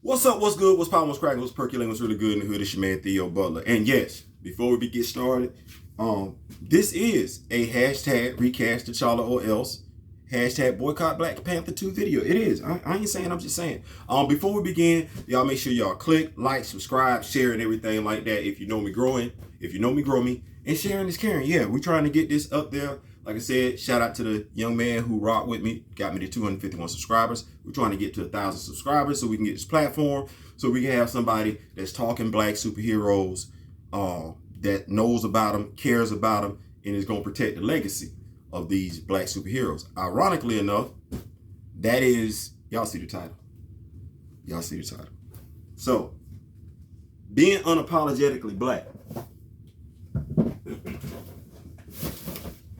What's up? What's good? What's poppin'? What's cracking? What's percolating? What's really good in the hood? It's your man Theo Butler. And yes, before we get started, this is a hashtag recast T'Challa or else hashtag boycott Black Panther 2 video. It is. I ain't saying. I'm just saying. Before we begin, y'all make sure y'all click, like, subscribe, share, and everything like that. If you know me, growing. If you know me, grow me. And sharing is caring. Yeah, we're trying to get this up there. Like I said, shout out to the young man who rocked with me, got me to 251 subscribers. We're trying to get to 1,000 subscribers so we can get this platform, so we can have somebody that's talking black superheroes, that knows about them, cares about them, and is going to protect the legacy of these black superheroes. Ironically enough, that is, y'all see the title. Y'all see the title. So, being unapologetically black.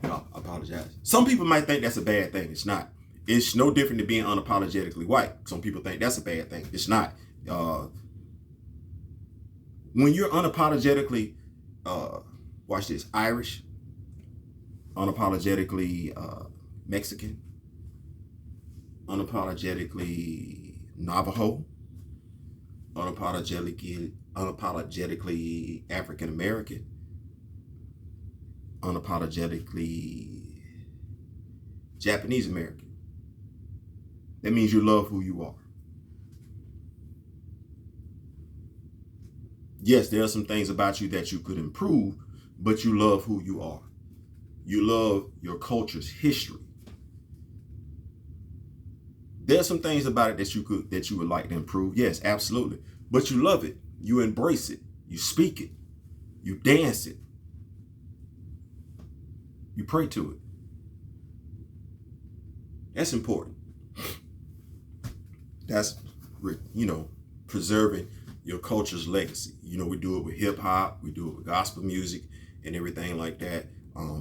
I apologize. Some people might think that's a bad thing. It's not. It's no different than being unapologetically white. Some people think that's a bad thing. It's not. When you're unapologetically, watch this, Irish, unapologetically Mexican, unapologetically Navajo, unapologetically African American, unapologetically Japanese American. That means you love who you are. Yes, there are some things about you that you could improve, but you love who you are. You love your culture's history. There are some things about it that you would like to improve. Yes, absolutely. But you love it. You embrace it. You speak it. You dance it. You pray to it. That's important. That's, preserving your culture's legacy. We do it with hip hop, we do it with gospel music and everything like that.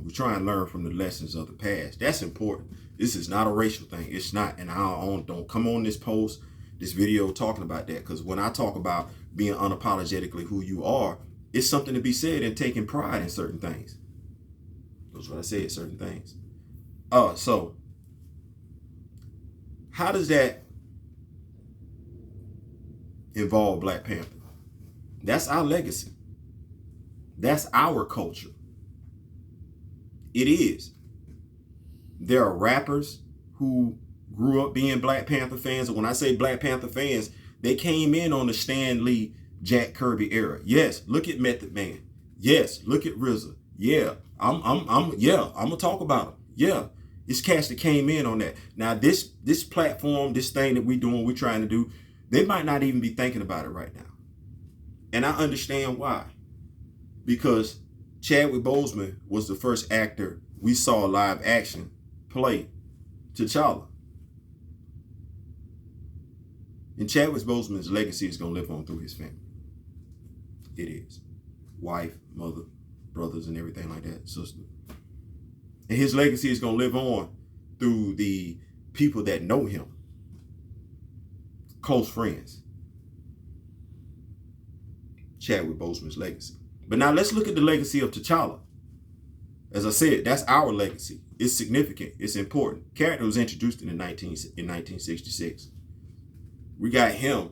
We try and learn from the lessons of the past. That's important. This is not a racial thing. It's not. And I don't come on this video talking about that, because when I talk about being unapologetically who you are, it's something to be said and taking pride in certain things. That's what I said, certain things. So how does that involve Black Panther? That's our legacy. That's our culture. It is. There are rappers who grew up being Black Panther fans. And when I say Black Panther fans, they came in on the Stan Lee, Jack Kirby era. Yes, look at Method Man. Yes, look at RZA. Yeah, I'm gonna talk about them. Yeah, it's cats that came in on that. Now this platform, this thing that we're trying to do, they might not even be thinking about it right now. And I understand why. Because Chadwick Boseman was the first actor we saw live action play T'Challa. And Chadwick Boseman's legacy is gonna live on through his family. It is. Wife, mother, brothers, and everything like that, sister. And his legacy is going to live on through the people that know him. Close friends. Chadwick Boseman's legacy. But now let's look at the legacy of T'Challa. As I said, that's our legacy. It's significant. It's important. Character was introduced in 1966. We got him.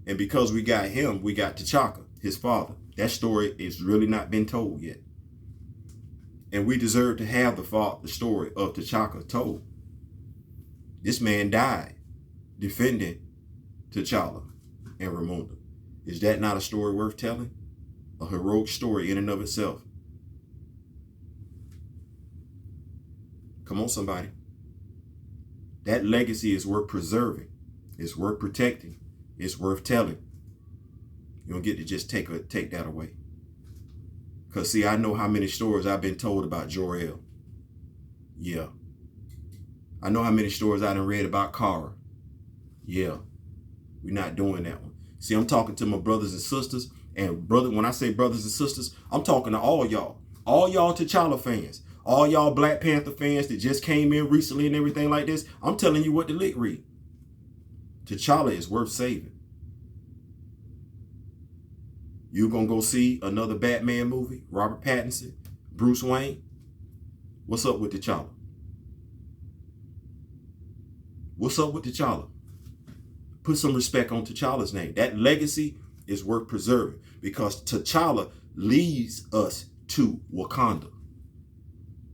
And because we got him, we got T'Chaka, his father. That story is really not been told yet. And we deserve to have the story of T'Chaka told. This man died defending T'Challa and Ramonda. Is that not a story worth telling? A heroic story in and of itself. Come on, somebody. That legacy is worth preserving. It's worth protecting. It's worth telling. You don't get to just take that away. Because, see, I know how many stories I've been told about Jor-El. Yeah. I know how many stories I done read about Kara. Yeah. We're not doing that one. See, I'm talking to my brothers and sisters. And when I say brothers and sisters, I'm talking to all y'all. All y'all T'Challa fans. All y'all Black Panther fans that just came in recently and everything like this. I'm telling you what the lick read. T'Challa is worth saving. You gonna go see another Batman movie? Robert Pattinson, Bruce Wayne? What's up with T'Challa? What's up with T'Challa? Put some respect on T'Challa's name. That legacy is worth preserving because T'Challa leads us to Wakanda.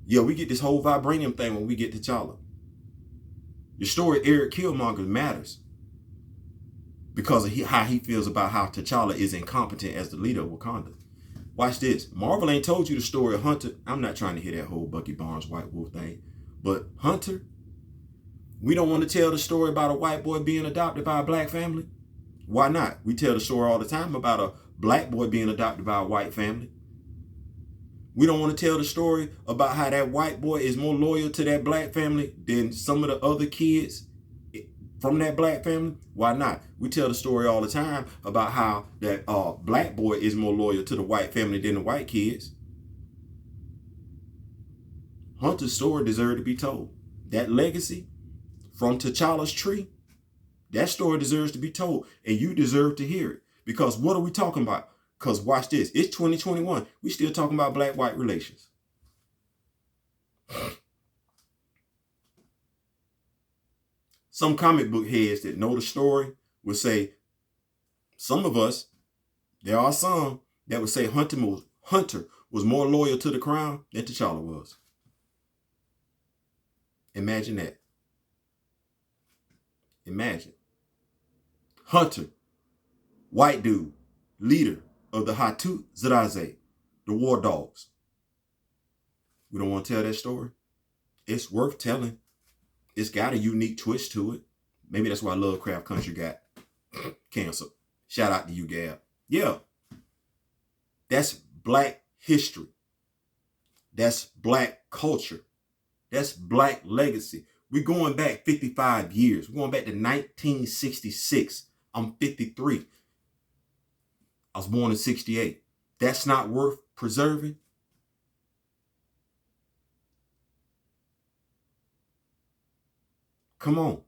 Yeah, we get this whole vibranium thing when we get T'Challa. The story of Eric Killmonger matters because of how he feels about how T'Challa is incompetent as the leader of Wakanda. Watch this. Marvel ain't told you the story of Hunter. I'm not trying to hear that whole Bucky Barnes White Wolf thing. But Hunter, we don't want to tell the story about a white boy being adopted by a black family. Why not? We tell the story all the time about a black boy being adopted by a white family. We don't want to tell the story about how that white boy is more loyal to that black family than some of the other kids from that black family. Why not? We tell the story all the time about how that black boy is more loyal to the white family than the white kids. Hunter's story deserved to be told. That legacy from T'Challa's tree, that story deserves to be told, and you deserve to hear it. Because what are we talking about? Because watch this, it's 2021. We still talking about black-white relations. Some comic book heads that know the story would say, some of us, there are some that would say Hunter was more loyal to the crown than T'Challa was. Imagine that. Imagine. Hunter, white dude, leader of the Hatu-Ziraze, the war dogs. We don't want to tell that story. It's worth telling. It's got a unique twist to it. Maybe that's why Lovecraft Country got canceled. Shout out to you, Gab. Yeah. That's black history. That's black culture. That's black legacy. We're going back 55 years. We're going back to 1966. I'm 53. I was born in 68. That's not worth preserving. Come on.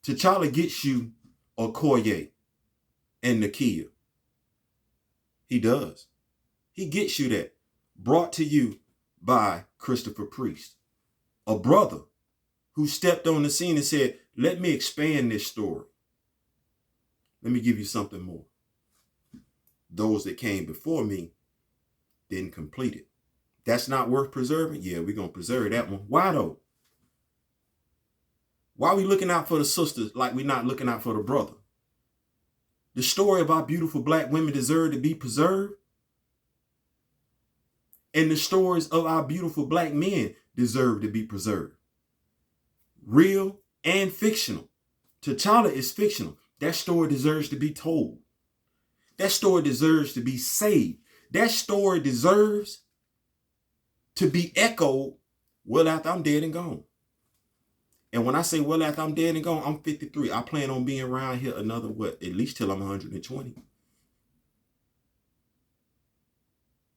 T'Challa gets you Okoye and Nakia. He does. He gets you that. Brought to you by Christopher Priest, a brother who stepped on the scene and said, let me expand this story. Let me give you something more. Those that came before me didn't complete it. That's not worth preserving? Yeah, we're going to preserve that one. Why though? Why are we looking out for the sisters like we're not looking out for the brother? The story of our beautiful black women deserve to be preserved. And the stories of our beautiful black men deserve to be preserved. Real and fictional. T'Challa is fictional. That story deserves to be told. That story deserves to be saved. That story deserves to be echoed well after I'm dead and gone. And when I say well after I'm dead and gone, I'm 53. I plan on being around here another, at least till I'm 120.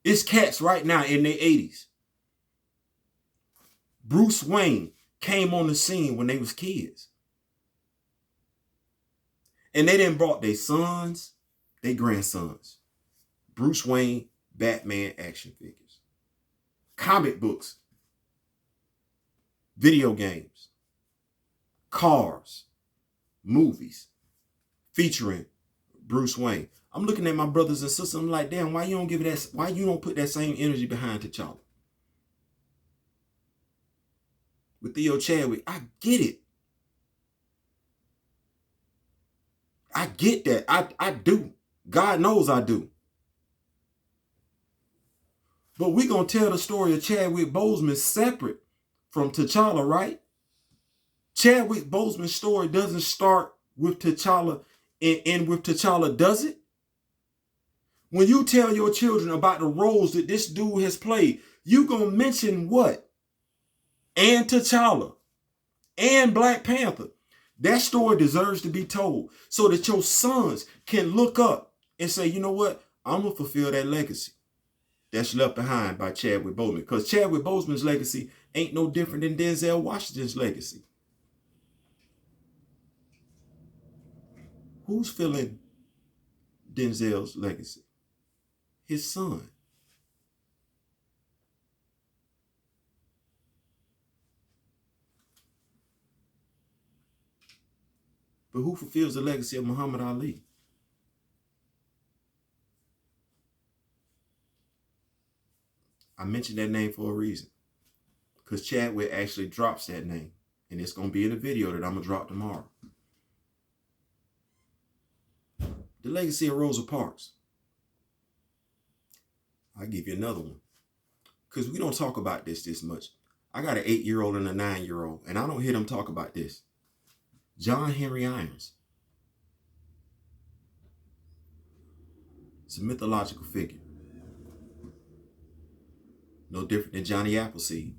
It's cats right now in their 80s. Bruce Wayne came on the scene when they was kids. And they didn't brought their sons, their grandsons. Bruce Wayne, Batman action figures. Comic books. Video games. Cars. Movies. Featuring Bruce Wayne. I'm looking at my brothers and sisters. I'm like, damn, why you don't put that same energy behind T'Challa? With Theo Chadwick, I get it. I get that. I do. God knows I do. But we're going to tell the story of Chadwick Boseman separate from T'Challa, right? Chadwick Boseman's story doesn't start with T'Challa and end with T'Challa, does it? When you tell your children about the roles that this dude has played, you going to mention what? And T'Challa. And Black Panther. That story deserves to be told so that your sons can look up and say, you know what? I'm going to fulfill that legacy that's left behind by Chadwick Boseman. Because Chadwick Boseman's legacy ain't no different than Denzel Washington's legacy. Who's filling Denzel's legacy? His son. But who fulfills the legacy of Muhammad Ali? I mentioned that name for a reason. Because Chadwick actually drops that name. And it's going to be in a video that I'm going to drop tomorrow. The legacy of Rosa Parks. I'll give you another one. Because we don't talk about this much. I got an 8-year-old and a 9-year-old. And I don't hear them talk about this. John Henry Irons. It's a mythological figure. No different than Johnny Appleseed.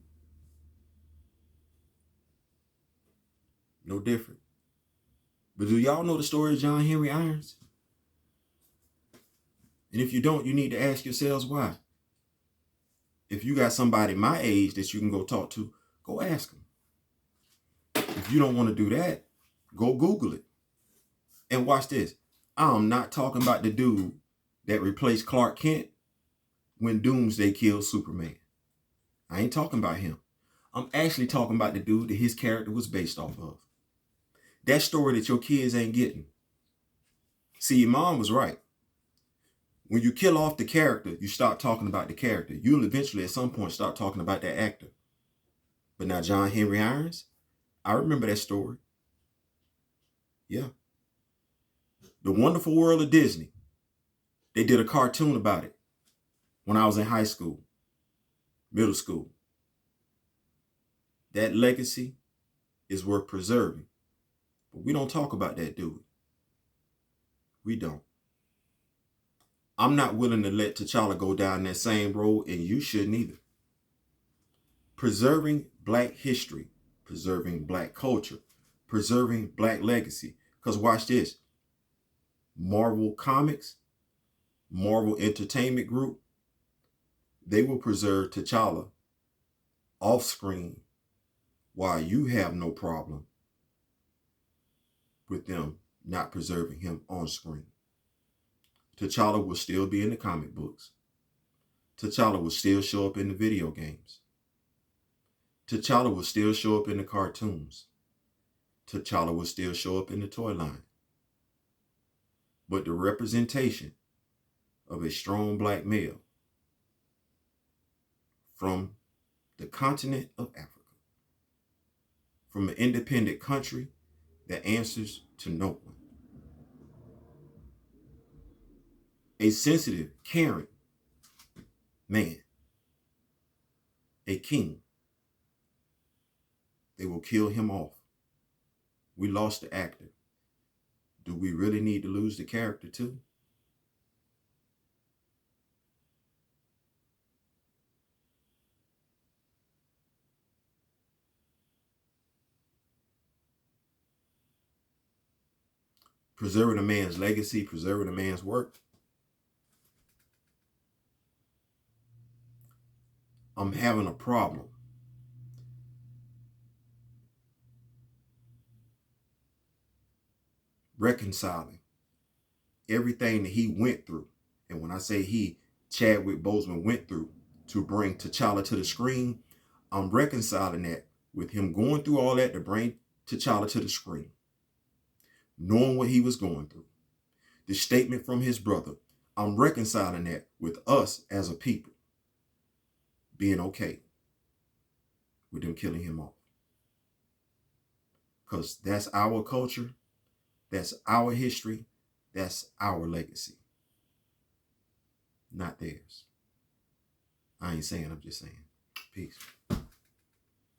No different. But do y'all know the story of John Henry Irons? And if you don't, you need to ask yourselves why. If you got somebody my age that you can go talk to, go ask them. If you don't want to do that, go Google it. And watch this. I'm not talking about the dude that replaced Clark Kent when Doomsday killed Superman. I ain't talking about him. I'm actually talking about the dude that his character was based off of. That story that your kids ain't getting. See, your mom was right. When you kill off the character, you start talking about the character. You'll eventually at some point start talking about that actor. But now John Henry Irons, I remember that story. Yeah. The Wonderful World of Disney. They did a cartoon about it when I was in high school, middle school. That legacy is worth preserving. But we don't talk about that, do we? We don't. I'm not willing to let T'Challa go down that same road, and you shouldn't either. Preserving Black history, preserving Black culture, preserving Black legacy. Because watch this. Marvel Comics, Marvel Entertainment Group, they will preserve T'Challa off screen while you have no problem with them not preserving him on screen. T'Challa will still be in the comic books. T'Challa will still show up in the video games. T'Challa will still show up in the cartoons. T'Challa will still show up in the toy line. But the representation of a strong Black male from the continent of Africa, from an independent country that answers to no one. A sensitive, caring man, a king. They will kill him off. We lost the actor. Do we really need to lose the character too? Preserving a man's legacy, preserving a man's work. I'm having a problem reconciling everything that he went through. And when I say he, Chadwick Boseman went through to bring T'Challa to the screen, I'm reconciling that with him going through all that to bring T'Challa to the screen. Knowing what he was going through. The statement from his brother, I'm reconciling that with us as a people being okay with them killing him off. Because that's our culture, that's our history, that's our legacy. Not theirs. I ain't saying, I'm just saying. Peace.